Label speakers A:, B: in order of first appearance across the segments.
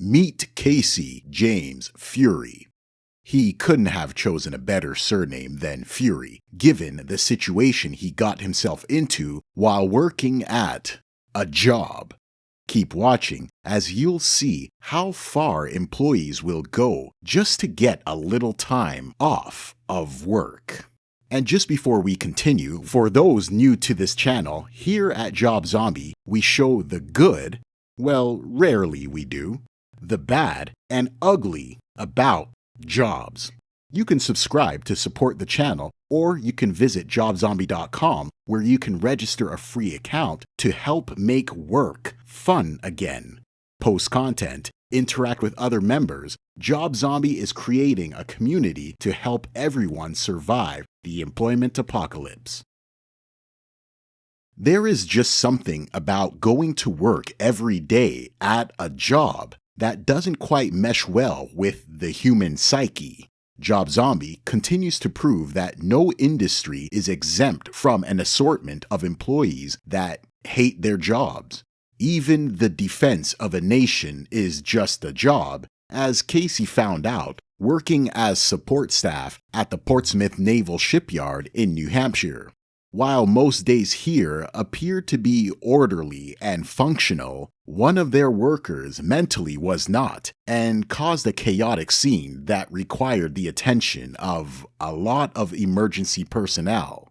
A: Meet Casey James Fury. He couldn't have chosen a better surname than Fury, given the situation he got himself into while working at a job. Keep watching as you'll see how far employees will go just to get a little time off of work. And just before we continue, for those new to this channel, here at Job Zombie, we show the good, well, rarely we do, the bad and ugly about jobs. You can subscribe to support the channel, or you can visit jobzombie.com where you can register a free account to help make work fun again. Post content, interact with other members. Job Zombie is creating a community to help everyone survive the employment apocalypse. There is just something about going to work every day at a job that doesn't quite mesh well with the human psyche. Job Zombie continues to prove that no industry is exempt from an assortment of employees that hate their jobs. Even the defense of a nation is just a job, as Casey found out working as support staff at the Portsmouth Naval Shipyard in New Hampshire. While most days here appeared to be orderly and functional, one of their workers mentally was not and caused a chaotic scene that required the attention of a lot of emergency personnel.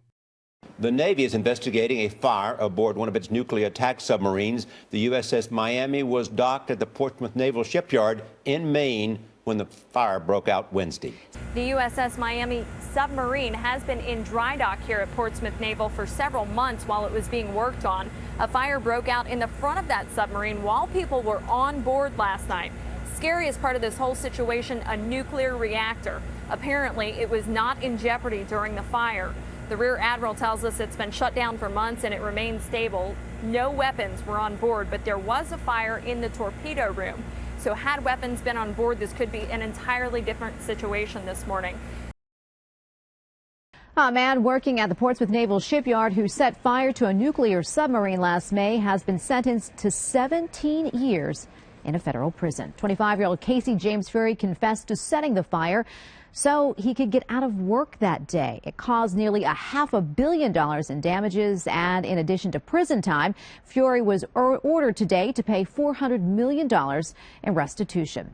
B: The Navy is investigating a fire aboard one of its nuclear attack submarines. The USS Miami was docked at the Portsmouth Naval Shipyard in Maine when the fire broke out Wednesday.
C: The USS Miami submarine has been in dry dock here at Portsmouth Naval for several months while it was being worked on. A fire broke out in the front of that submarine while people were on board last night. Scariest part of this whole situation, a nuclear reactor. Apparently, it was not in jeopardy during the fire. The Rear Admiral tells us it's been shut down for months and it remains stable. No weapons were on board, but there was a fire in the torpedo room. So had weapons been on board, this could be an entirely different situation this morning.
D: A man working at the Portsmouth Naval Shipyard who set fire to a nuclear submarine last May has been sentenced to 17 years in a federal prison. 25-year-old Casey James Fury confessed to setting the fire so he could get out of work that day. It caused nearly $500 million in damages, and in addition to prison time, Fury was ordered today to pay $400 million in restitution.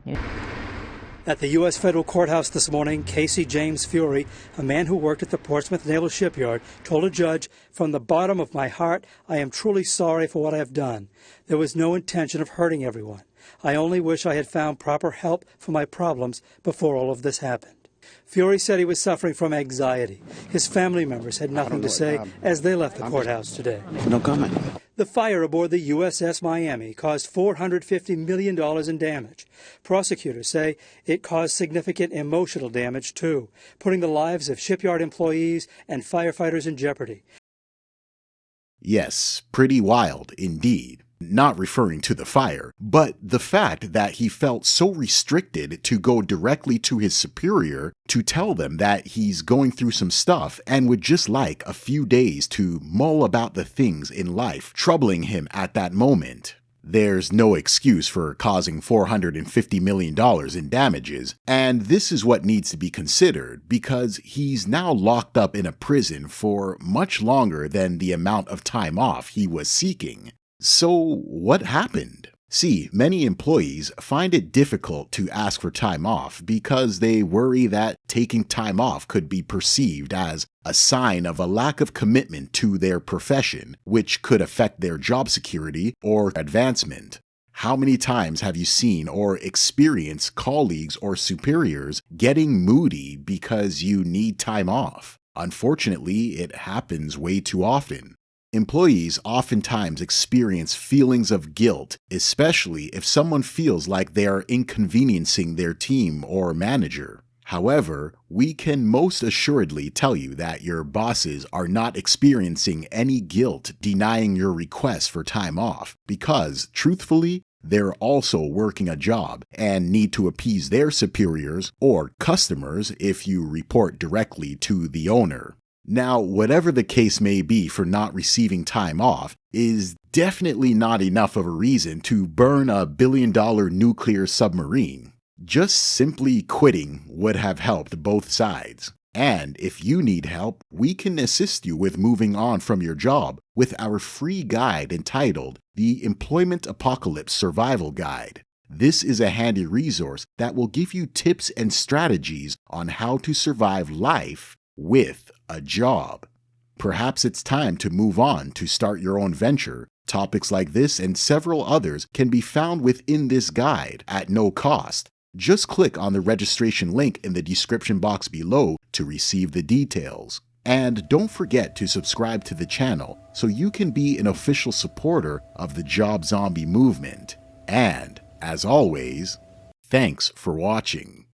E: At the U.S. federal courthouse this morning, Casey James Fury, a man who worked at the Portsmouth Naval Shipyard, told a judge, "From the bottom of my heart, I am truly sorry for what I have done. There was no intention of hurting everyone. I only wish I had found proper help for my problems before all of this happened." Fury said he was suffering from anxiety. His family members had nothing to say as they left the courthouse today.
F: No comment.
E: The fire aboard the USS Miami caused $450 million in damage. Prosecutors say it caused significant emotional damage, too, putting the lives of shipyard employees and firefighters in jeopardy.
A: Yes, pretty wild indeed. Not referring to the fire, but the fact that he felt so restricted to go directly to his superior to tell them that he's going through some stuff and would just like a few days to mull about the things in life troubling him at that moment. There's no excuse for causing $450 million in damages, and this is what needs to be considered because he's now locked up in a prison for much longer than the amount of time off he was seeking. So what happened? See, many employees find it difficult to ask for time off because they worry that taking time off could be perceived as a sign of a lack of commitment to their profession, which could affect their job security or advancement. How many times have you seen or experienced colleagues or superiors getting moody because you need time off? Unfortunately, it happens way too often. Employees oftentimes experience feelings of guilt, especially if someone feels like they are inconveniencing their team or manager. However, we can most assuredly tell you that your bosses are not experiencing any guilt denying your request for time off because, truthfully, they're also working a job and need to appease their superiors or customers if you report directly to the owner. Now, whatever the case may be for not receiving time off is definitely not enough of a reason to burn a billion-dollar nuclear submarine. Just simply quitting would have helped both sides. And if you need help, we can assist you with moving on from your job with our free guide entitled The Employment Apocalypse Survival Guide. This is a handy resource that will give you tips and strategies on how to survive life with a job. Perhaps it's time to move on to start your own venture. Topics like this and several others can be found within this guide at no cost. Just click on the registration link in the description box below to receive the details. And don't forget to subscribe to the channel so you can be an official supporter of the Job Zombie movement. And, as always, thanks for watching.